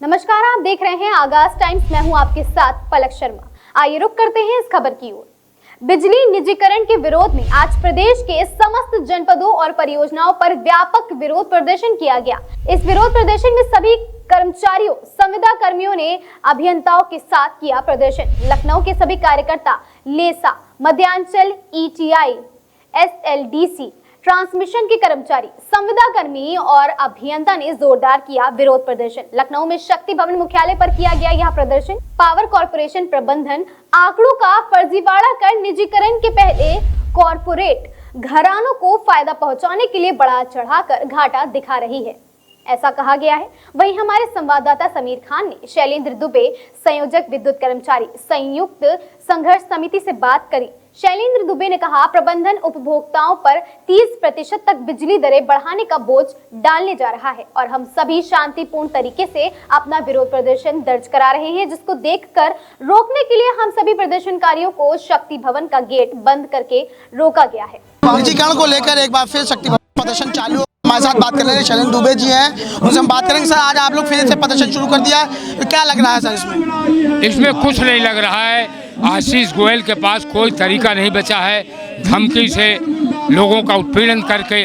नमस्कार, आप देख रहे हैं आगाज टाइम्स। मैं हूं आपके साथ पलक शर्मा। आइए रुक करते हैं इस खबर की ओर। बिजली निजीकरण के विरोध में आज प्रदेश के समस्त जनपदों और परियोजनाओं पर व्यापक विरोध प्रदर्शन किया गया। इस विरोध प्रदर्शन में सभी कर्मचारियों, संविदा कर्मियों ने अभियंताओं के साथ किया प्रदर्शन। लखनऊ के सभी कार्यकर्ता, लेसा, मध्यांचल, ईटीआई, एसएलडीसी, ट्रांसमिशन के कर्मचारी, संविदा कर्मी और अभियंता ने जोरदार किया विरोध प्रदर्शन। लखनऊ में शक्ति भवन मुख्यालय पर किया गया यह प्रदर्शन। पावर कॉर्पोरेशन प्रबंधन आंकड़ों का फर्जीवाड़ा कर निजीकरण के पहले कॉर्पोरेट घरानों को फायदा पहुंचाने के लिए बढ़ा चढ़ाकर घाटा दिखा रही है, ऐसा कहा गया है। वहीं हमारे संवाददाता समीर खान ने शैलेंद्र दुबे, संयोजक विद्युत कर्मचारी संयुक्त संघर्ष समिति से बात करी। शैलेंद्र दुबे ने कहा, प्रबंधन उपभोक्ताओं पर 30% तक बिजली दरें बढ़ाने का बोझ डालने जा रहा है और हम सभी शांतिपूर्ण तरीके से अपना विरोध प्रदर्शन दर्ज करा रहे हैं, जिसको देखकर रोकने के लिए हम सभी प्रदर्शनकारियों को शक्ति भवन का गेट बंद करके रोका गया है। निजीकरण को लेकर एक बार फिर शक्ति भवन प्रदर्शन चालू। हमारे साथ बात कर रहे हैं शैलेंद्र दुबे जी हैं, उनसे हम बात करेंगे। सर, आज आप लोग फिर से प्रदर्शन शुरू कर दिया है, तो क्या लग रहा है सर इसमें कुछ नहीं लग रहा है। आशीष गोयल के पास कोई तरीका नहीं बचा है। धमकी से लोगों का उत्पीड़न करके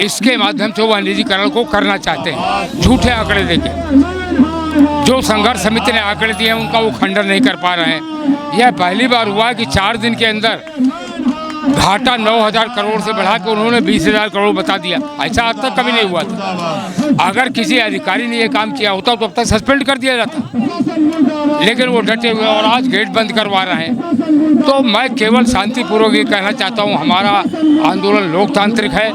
इसके माध्यम से वह निजीकरण को करना चाहते हैं, झूठे आंकड़े देके। जो संघर्ष समिति ने आंकड़े दिए हैं उनका वो खंडन नहीं कर पा रहे हैं। यह पहली बार हुआ है कि 4 दिन के अंदर घाटा 9,000 करोड़ से बढ़ा के उन्होंने 20,000 करोड़ बता दिया। ऐसा आज तक कभी नहीं हुआ था। अगर किसी अधिकारी ने ये काम किया होता तो अब तक सस्पेंड कर दिया जाता, लेकिन वो डटे हुए और आज गेट बंद करवा रहे हैं। तो मैं केवल शांतिपूर्वक ये कहना चाहता हूँ, हमारा आंदोलन लोकतांत्रिक है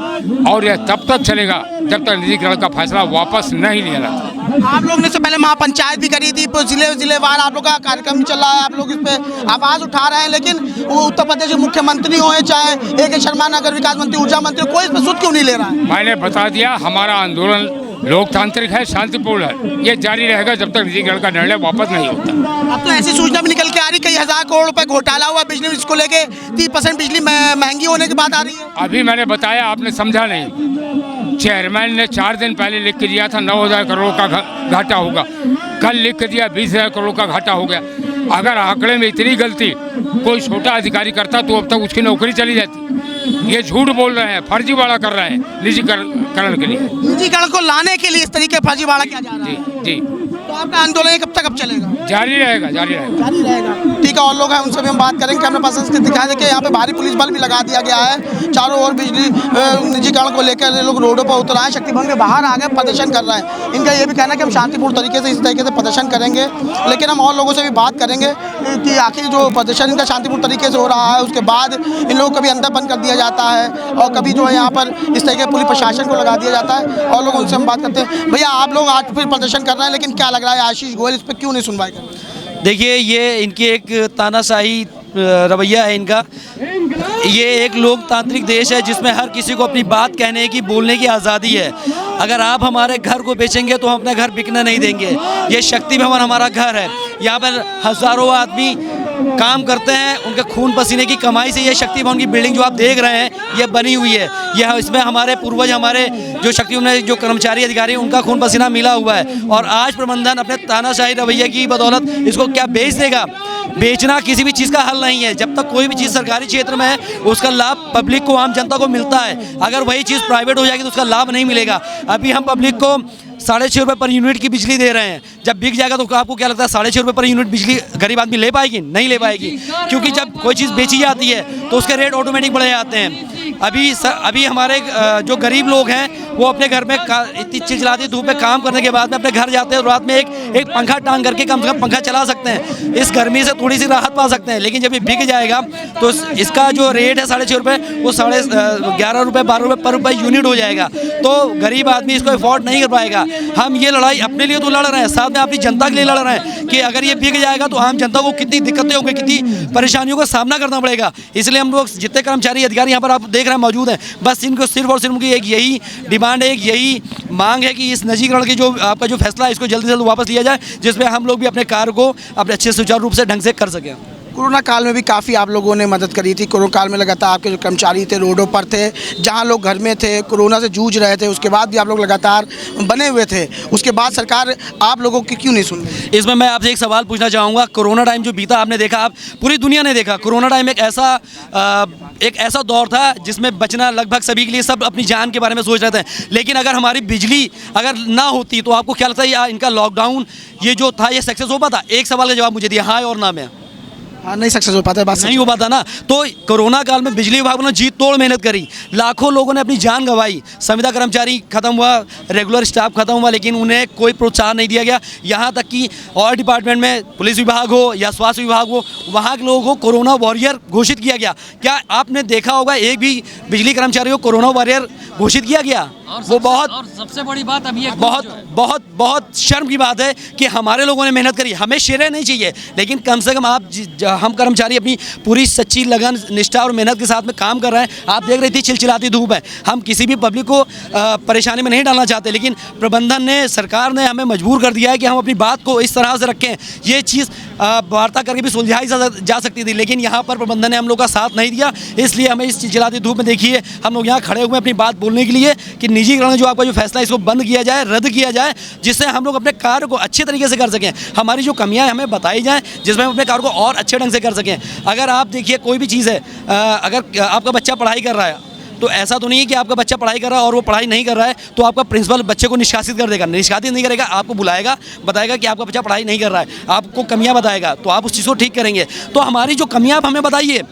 और यह तब तक चलेगा जब तक निजीकरण का फैसला वापस नहीं लिया जाता। आप लोग ने से पहले महापंचायत भी करी थी, जिलेवार आप लोग का कार्यक्रम चल रहा है, आप लोग इस पे आवाज उठा रहे हैं, लेकिन वो उत्तर प्रदेश के मुख्यमंत्री हो चाहे ए.के. शर्मा, नगर विकास मंत्री, ऊर्जा मंत्री, कोई इस पर सुध क्यों नहीं ले रहा है? मैंने बता दिया, हमारा आंदोलन लोकतांत्रिक है, शांतिपूर्ण है। ये जारी रहेगा जब तक निजीकरण का निर्णय वापस नहीं होता। अब तो ऐसी सूचना भी निकल के आ रही, कई 1,000 करोड़ रुपए घोटाला हुआ बिजली, इसको लेके 30% बिजली महंगी होने की बात आ रही है। अभी मैंने बताया, आपने समझा नहीं। चेयरमैन ने 4 दिन पहले लिख के दिया था 9,000 करोड़ का घाटा होगा, कल लिख के दिया 20,000 करोड़ का घाटा हो गया। अगर आंकड़े में इतनी गलती कोई छोटा अधिकारी करता तो अब तक उसकी नौकरी चली जाती। ये झूठ बोल रहे हैं, फर्जीवाड़ा कर रहे हैं निजीकरण के लिए। निजीकरण को लाने के लिए इस तरीके फर्जीवाड़ा किया जा रहा है। जी। तो आपका आंदोलन कब तक चलेगा? जारी रहेगा। ठीक है, और लोग हैं उनसे भी हम बात करेंगे। कैमरा पर्सन दिखा दे कि यहाँ पे भारी पुलिस बल भी लगा दिया गया है। चारों ओर बिजली निजीकरण को लेकर लोग रोडों पर उतर आए, शक्ति भवन के बाहर आ गए, प्रदर्शन कर रहे हैं। इनका ये भी कहना है कि हम शांतिपूर्ण तरीके से इस तरीके से प्रदर्शन करेंगे, लेकिन हम और लोगों से भी बात करेंगे कि आखिर जो प्रदर्शन इनका शांतिपूर्ण तरीके से हो रहा है, उसके बाद इन लोगों को कभी अंदर बंद कर दिया जाता है और कभी जो है यहाँ पर इस तरीके पुलिस प्रशासन को लगा दिया जाता है। और लोग उनसे हम बात करते हैं। भैया, आप लोग आज फिर प्रदर्शन कर रहे हैं, लेकिन क्या लग रहा है आशीष गोयल इस पर क्यों नहीं सुनवाई कर रहे? देखिए, ये इनकी एक तानाशाही रवैया है इनका। ये एक लोकतांत्रिक देश है जिसमें हर किसी को अपनी बात कहने की, बोलने की आज़ादी है। अगर आप हमारे घर को बेचेंगे तो हम अपने घर बिकने नहीं देंगे। ये शक्ति भवन हमारा घर है, यहाँ पर हज़ारों आदमी काम करते हैं, उनके खून पसीने की कमाई से ये शक्ति भवन की बिल्डिंग जो आप देख रहे हैं ये बनी हुई है। यह इसमें हमारे पूर्वज, हमारे जो शक्ति भवन जो कर्मचारी अधिकारी, उनका खून पसीना मिला हुआ है। और आज प्रबंधन अपने तानाशाही रवैये की बदौलत इसको क्या बेच देगा? बेचना किसी भी चीज़ का हल नहीं है। जब तक कोई भी चीज़ सरकारी क्षेत्र में है उसका लाभ पब्लिक को, आम जनता को मिलता है। अगर वही चीज़ प्राइवेट हो जाएगी तो उसका लाभ नहीं मिलेगा। अभी हम पब्लिक को 6.5 रुपये पर यूनिट की बिजली दे रहे हैं। जब बिक जाएगा तो आपको क्या लगता है 6.5 रुपये पर यूनिट बिजली गरीब आदमी ले पाएगी? नहीं ले पाएगी, क्योंकि जब कोई चीज़ बेची जाती है तो उसके रेट ऑटोमेटिक बढ़ जाते हैं। अभी हमारे जो गरीब लोग हैं वो अपने घर में इतनी चिलचिलाती धूप में काम करने के बाद में अपने घर जाते हैं, रात में एक पंखा टांग करके कम से कम पंखा चला सकते हैं, इस गर्मी से थोड़ी सी राहत पा सकते हैं। लेकिन जब ये बिक जाएगा तो इसका जो रेट है 6.5 रुपये, वो 11.5 रुपये 12 रुपये पर रुपये यूनिट हो जाएगा। तो गरीब आदमी इसको अफोर्ड नहीं कर पाएगा। हम ये लड़ाई अपने लिए तो लड़ रहे हैं, साथ में अपनी जनता के लिए लड़ रहे हैं कि अगर ये बिक जाएगा तो आम जनता को कितनी दिक्कतें होंगी, कितनी परेशानियों का सामना करना पड़ेगा। इसलिए हम लोग जितने कर्मचारी अधिकारी यहाँ पर आप देख रहे हैं मौजूद हैं, बस इनको सिर्फ और सिर्फ उनकी एक यही डिमांड है, एक यही मांग है कि इस निजीकरण की जो आपका जो फैसला है इसको जल्दी से जल्द वापस लिया जाए, जिसमें हम लोग भी अपने कार्य को अपने अच्छे सुचारू रूप से ढंग से कर सकें। कोरोना काल में भी काफ़ी आप लोगों ने मदद करी थी। कोरोना काल में लगातार आपके जो कर्मचारी थे रोडों पर थे, जहां लोग घर में थे, कोरोना से जूझ रहे थे, उसके बाद भी आप लोग लगातार बने हुए थे। उसके बाद सरकार आप लोगों की क्यों नहीं सुन रही? इसमें मैं आपसे एक सवाल पूछना चाहूँगा। कोरोना टाइम जो बीता आपने देखा, आप पूरी दुनिया ने देखा, कोरोना टाइम एक ऐसा दौर था जिसमें बचना लगभग सभी के लिए, सब अपनी जान के बारे में सोच रहे थे। लेकिन अगर हमारी बिजली अगर ना होती तो आपको क्या लगता है इनका लॉकडाउन ये जो था ये सक्सेस हो पाता? एक सवाल का जवाब मुझे दिया, हाँ और ना में। हाँ, नहीं सक्सेस हो पाता है, बात नहीं हो पाता ना। तो कोरोना काल में बिजली विभाग ने जी तोड़ मेहनत करी, लाखों लोगों ने अपनी जान गंवाई, संविदा कर्मचारी खत्म हुआ, रेगुलर स्टाफ खत्म हुआ, लेकिन उन्हें कोई प्रोत्साहन नहीं दिया गया। यहाँ तक कि और डिपार्टमेंट में पुलिस विभाग हो या स्वास्थ्य विभाग हो, वहाँ के लोगों को कोरोना वॉरियर घोषित किया गया। क्या आपने देखा होगा एक भी बिजली कर्मचारी को कोरोना वॉरियर घोषित किया गया? वो बहुत, और सबसे बड़ी बात अभी बहुत शर्म की बात है कि हमारे लोगों ने मेहनत करी। हमें श्रेय नहीं चाहिए, लेकिन कम से कम हम कर्मचारी अपनी पूरी सच्ची लगन, निष्ठा और मेहनत के साथ में काम कर रहे हैं। आप देख रही थी चिलचिलाती धूप है, हम किसी भी पब्लिक को परेशानी में नहीं डालना चाहते, लेकिन प्रबंधन ने, सरकार ने हमें मजबूर कर दिया है कि हम अपनी बात को इस तरह से रखें। ये चीज़ वार्ता करके भी सुलझाई जा सकती थी, लेकिन यहाँ पर प्रबंधन ने हम लोग का साथ नहीं दिया। इसलिए हमें इस चिलचिलाती धूप में देखिए, हम लोग यहाँ खड़े हुए अपनी बात बोलने के लिए कि निजीकरण जो आपका जो फैसला है इसको बंद किया जाए, रद्द किया जाए, जिससे हम लोग अपने कार्य को अच्छे तरीके से कर सकें। हमारी जो कमियां हमें बताई जाएं, जिसमें हम अपने कार्य को और अच्छे ढंग से कर सकें। अगर आप देखिए कोई भी चीज़ है, अगर आपका बच्चा पढ़ाई कर रहा है तो ऐसा तो नहीं है कि आपका बच्चा पढ़ाई कर रहा है और वो पढ़ाई नहीं कर रहा है तो आपका प्रिंसिपल बच्चे को निष्कासित कर देगा। निष्कासित नहीं करेगा, आपको बुलाएगा, बताएगा कि आपका बच्चा पढ़ाई नहीं कर रहा है, आपको कमियां बताएगा, तो आप उस चीज़ को ठीक करेंगे। तो हमारी जो कमियां आप हमें बताइए,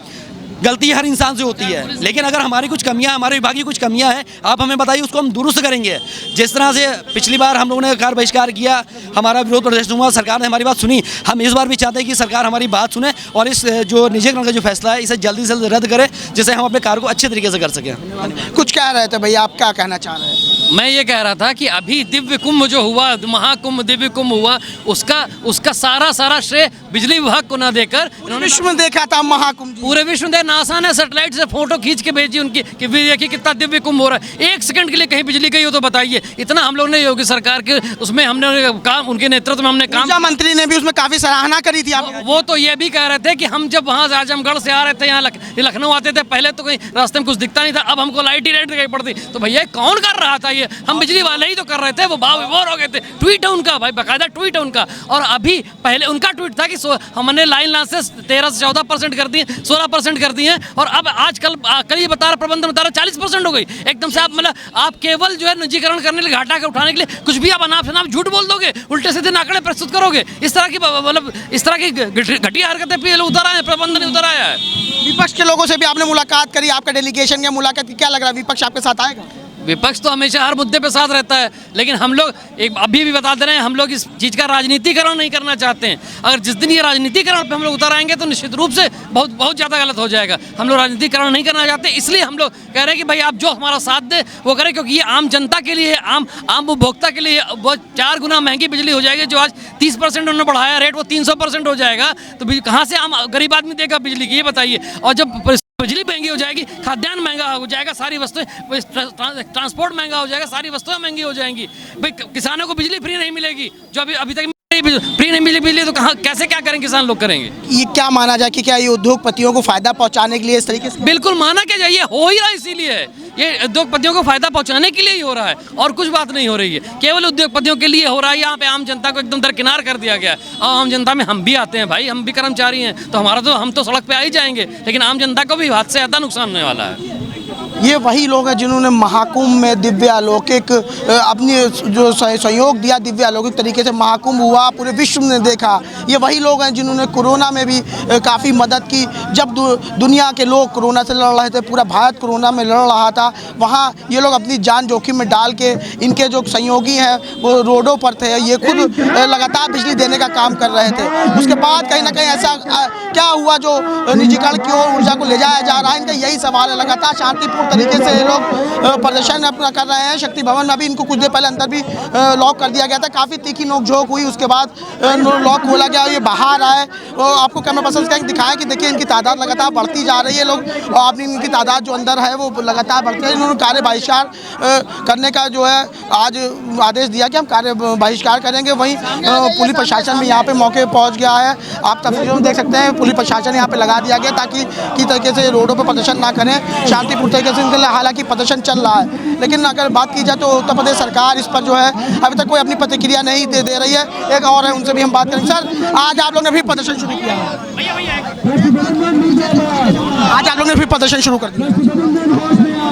गलती हर इंसान से होती है, लेकिन अगर हमारी कुछ कमियां, हमारे विभाग की कुछ कमियां हैं, आप हमें बताइए, उसको हम दुरुस्त करेंगे। जिस तरह से पिछली बार हम लोगों ने कार्य बहिष्कार किया, हमारा विरोध प्रदर्शन हुआ, सरकार ने हमारी बात सुनी, हम इस बार भी चाहते हैं कि सरकार हमारी बात सुने और इस जो निजीकरण का जो फैसला है इसे जल्दी से जल्दी रद्द करे, जिससे हम अपने कार्य को अच्छे तरीके से कर सकें। कुछ कह रहे थे भैया, आप क्या कहना चाह रहे हैं? मैं ये कह रहा था कि अभी दिव्य कुंभ जो हुआ, महाकुंभ दिव्य कुंभ हुआ, उसका सारा श्रेय बिजली विभाग को ना देकर इन्होंने विश्व में देखा था महाकुंभ, पूरे विश्व में नासा ने सैटेलाइट से फोटो खींच के भेजी उनकी कि देखिए कितना दिव्य कुंभ हो रहा है। एक सेकंड के लिए कहीं बिजली गई हो तो बताइए। इतना हम लोग ने योगी सरकार के उसमें हमने काम, उनके नेतृत्व में हमने काम, ऊर्जा मंत्री ने भी उसमें काफी सराहना करी थी। आप वो तो ये भी कह रहे थे कि हम जब वहाँ से आजमगढ़ से आ रहे थे, यहाँ लखनऊ आते थे, पहले तो कहीं रास्ते में कुछ दिखता नहीं था, अब हमको लाइट ही दिखाई पड़ती। तो भैया कौन कर रहा था ये? हम बिजली वाले ही तो कर रहे थे। वो भाव विभोर हो गए थे। ट्वीट है उनका भाई, बाकायदा ट्वीट है उनका। और अभी पहले उनका ट्वीट था कि हमने लाइन लांसेस 13 से 14% कर दिए, 16% कर दिए, और अब आजकल कल ये बता रहा, प्रबंधन बता रहा 40% हो गई एकदम से। आप मतलब आप केवल जो है निजीकरण करने के लिए, घाटा के उठाने के लिए कुछ भी आप अनाप शनाप झूठ बोल दोगे, उल्टे सीधे आंकड़े प्रस्तुत करोगे। इस तरह की मतलब इस तरह की घटिया हरकतें पे लोग उतर आए हैं, प्रबंधन उतर आया है। विपक्ष के लोगों से भी आपने मुलाकात करी, आपका डेलीगेशन की मुलाकात की, क्या लग रहा है विपक्ष आपके साथ आएगा? विपक्ष तो हमेशा हर मुद्दे पे साथ रहता है, लेकिन हम लोग एक अभी भी बता दे रहे हैं, हम लोग इस चीज़ का राजनीतिकरण नहीं करना चाहते हैं। अगर जिस दिन ये राजनीतिकरण पे हम लोग उतर आएंगे तो निश्चित रूप से बहुत ज़्यादा गलत हो जाएगा। हम लोग राजनीतिकरण नहीं करना चाहते, इसलिए हम लोग कह रहे हैं कि भाई आप जो हमारा साथ दे वो करें, क्योंकि ये आम जनता के लिए, आम उपभोक्ता के लिए बहुत 4 गुना महंगी बिजली हो जाएगी। जो आज 30% उन्होंने बढ़ाया रेट, वो 300% हो जाएगा। तो कहाँ से आम गरीब आदमी देगा बिजली की, ये बताइए। और जब बिजली महंगी हो जाएगी, खाद्यान्न महंगा हो जाएगा, सारी वस्तुएं, ट्रांसपोर्ट महंगा हो जाएगा, सारी वस्तुएं महंगी हो जाएंगी। भाई किसानों को बिजली फ्री नहीं मिलेगी, जो अभी तक फ्री नहीं मिली बिजली, तो कहाँ कैसे क्या करेंगे किसान लोग? करेंगे ये क्या माना जाए कि क्या ये उद्योगपतियों को फायदा पहुंचाने के लिए इस तरीके से? बिल्कुल माना क्या जाए, हो ही रहा है, इसीलिए ये उद्योगपतियों को फायदा पहुंचाने के लिए ही हो रहा है, और कुछ बात नहीं हो रही है। केवल उद्योगपतियों के लिए हो रहा है। यहाँ पे आम जनता को एकदम दरकिनार कर दिया गया है। और आम जनता में हम भी आते हैं भाई, हम भी कर्मचारी हैं, तो हम तो सड़क पे आ ही जाएंगे, लेकिन आम जनता को भी हाथ से ज़्यादा नुकसान होने वाला है। ये वही लोग हैं जिन्होंने महाकुंभ में दिव्य अलौकिक अपनी जो सहयोग दिया, दिव्य अलौकिक तरीके से महाकुंभ हुआ, पूरे विश्व ने देखा। ये वही लोग हैं जिन्होंने कोरोना में भी काफ़ी मदद की। जब दुनिया के लोग कोरोना से लड़ रहे थे, पूरा भारत कोरोना में लड़ रहा था, वहाँ ये लोग अपनी जान जोखिम में डाल के, इनके जो सहयोगी हैं वो रोडों पर थे, ये खुद लगातार बिजली देने का काम कर रहे थे। उसके बाद कहीं ना कहीं ऐसा क्या हुआ जो निजीकरण की ओर ऊर्जा को ले जाया जा रहा है? इनका यही सवाल है। लगातार शांतिपूर्ण शांतिपूर्ण तरीके से ये लोग प्रदर्शन अपना कर रहे हैं। शक्ति भवन में अभी इनको कुछ देर पहले अंदर भी लॉक कर दिया गया था, काफ़ी तीखी नोकझोंक हुई, उसके बाद लॉक खोला गया, ये बाहर आए और आपको कैमरा पर्सन का दिखाया कि देखिए इनकी तादाद लगातार बढ़ती जा रही है लोग, और आपने इनकी तादाद जो अंदर है वो लगातार बढ़ती है। इन्होंने कार्य बहिष्कार करने का जो है आज आदेश दिया कि हम कार्य बहिष्कार करेंगे। वहीं पुलिस प्रशासन भी यहाँ पे मौके पहुँच गया है, आप तस्वीरों में देख सकते हैं। पुलिस प्रशासन यहाँ पे लगा दिया गया ताकि किसी तरीके से रोडों पर प्रदर्शन ना करें, शांतिपूर्ण तरीके से इनके लिए, हालांकि प्रदर्शन चल रहा है। लेकिन अगर बात की जाए तो उत्तर प्रदेश सरकार इस पर जो है अभी तक कोई अपनी प्रतिक्रिया नहीं दे रही है। एक और है, उनसे भी हम बात करेंगे। सर, आज आप लोग ने भी प्रदर्शन शुरू किया है, आज आप लोग ने भी प्रदर्शन शुरू कर दिया।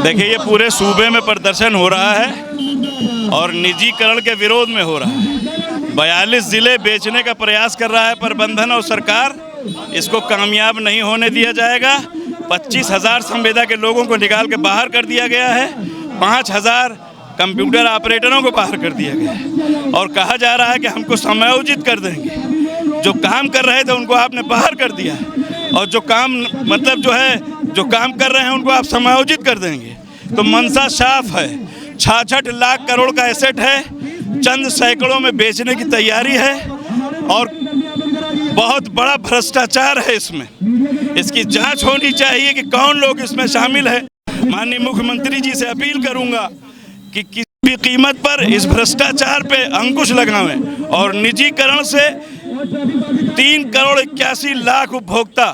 देखिए, ये पूरे सूबे में प्रदर्शन हो रहा है और निजीकरण के विरोध में हो रहा है। 42 जिले बेचने का प्रयास कर रहा है प्रबंधन और सरकार, इसको कामयाब नहीं होने दिया जाएगा। 25,000 संविदा के लोगों को निकाल के बाहर कर दिया गया है, 5,000 कंप्यूटर ऑपरेटरों को बाहर कर दिया गया है और कहा जा रहा है कि हमको समायोजित कर देंगे। जो काम कर रहे थे उनको आपने बाहर कर दिया और जो काम मतलब जो है जो काम कर रहे हैं उनको आप समायोजित कर देंगे। तो मंशा साफ है, 66 लाख करोड़ का एसेट है, चंद सैकड़ों में बेचने की तैयारी है और बहुत बड़ा भ्रष्टाचार है इसमें। इसकी जांच होनी चाहिए कि कौन लोग इसमें शामिल है। माननीय मुख्यमंत्री जी से अपील करूंगा कि किसी भी कीमत पर इस भ्रष्टाचार पे अंकुश लगावें और निजीकरण से 3 करोड़ 81 लाख उपभोक्ता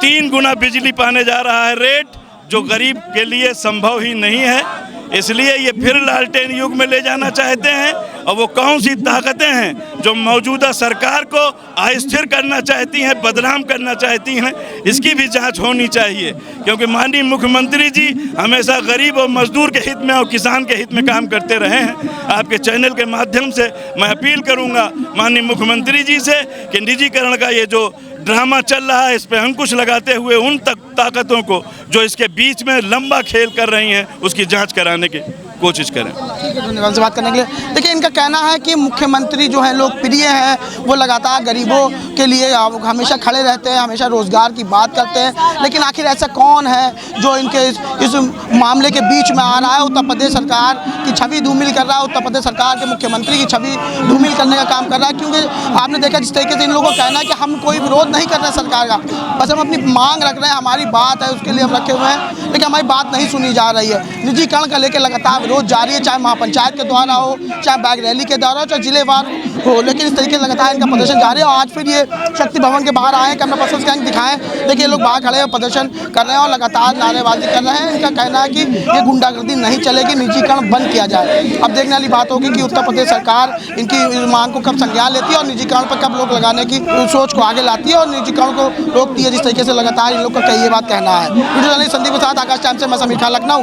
3 गुना बिजली पाने जा रहा है रेट, जो गरीब के लिए संभव ही नहीं है। इसलिए ये फिर लालटेन युग में ले जाना चाहते हैं और वो कौन सी ताकतें हैं जो मौजूदा सरकार को अस्थिर करना चाहती हैं, बदनाम करना चाहती हैं, इसकी भी जांच होनी चाहिए। क्योंकि माननीय मुख्यमंत्री जी हमेशा गरीब और मजदूर के हित में और किसान के हित में काम करते रहे हैं। आपके चैनल के माध्यम से मैं अपील करूंगा माननीय मुख्यमंत्री जी से कि निजीकरण का ये जो ड्रामा चल रहा है इस पे अंकुश लगाते हुए उन ताकतों को जो इसके बीच में लंबा खेल कर रही हैं उसकी जांच कराने की कोशिश करें। ठीक है, धन्यवाद से बात करने के लिए। देखिए, इनका कहना है कि मुख्यमंत्री जो है लोकप्रिय हैं, वो लगातार गरीबों के लिए हमेशा खड़े रहते हैं, हमेशा रोजगार की बात करते हैं, लेकिन आखिर ऐसा कौन है जो इनके इस मामले के बीच में आ रहा है। उत्तर प्रदेश सरकार की छवि धूमिल कर रहा है, उत्तर प्रदेश सरकार के मुख्यमंत्री की छवि धूमिल करने का काम कर रहा है। क्योंकि आपने देखा जिस तरीके से इन लोगों का कहना है कि हम कोई विरोध नहीं कर रहे सरकार का, बस हम अपनी मांग रख रहे हैं, हमारी बात है उसके लिए हम रखे हुए हैं, लेकिन हमारी बात नहीं सुनी जा रही है। निजीकरण का लेकर लगातार विरोध जारी है, चाहे महापंचायत के द्वारा हो, चाहे बाइक रैली के द्वारा हो, चाहे जिलेवार हो, लेकिन इस तरीके से लगातार इनका प्रदर्शन जारी है। और आज फिर ये शक्ति भवन के बाहर आए, कैमरा पर्सन का दिखाएं, देखिए लोग बाहर खड़े हैं, प्रदर्शन कर रहे हैं और लगातार नारेबाजी कर रहे हैं। इनका कहना है कि ये गुंडागर्दी नहीं चलेगी, निजीकरण बंद किया जाए। अब देखने वाली बात होगी कि उत्तर प्रदेश सरकार इनकी मांग को कब संज्ञान लेती है और निजीकरण पर कब लोग लगाने की सोच को आगे लाती है और निजीकरण को रोकती है, जिस तरीके से लगातार इन लोग का कई ये बात कहना है। वीडियो जर्नलिस्ट संदीप के साथ आकाश टाइम्स से मैं समीर खान, लखनऊ।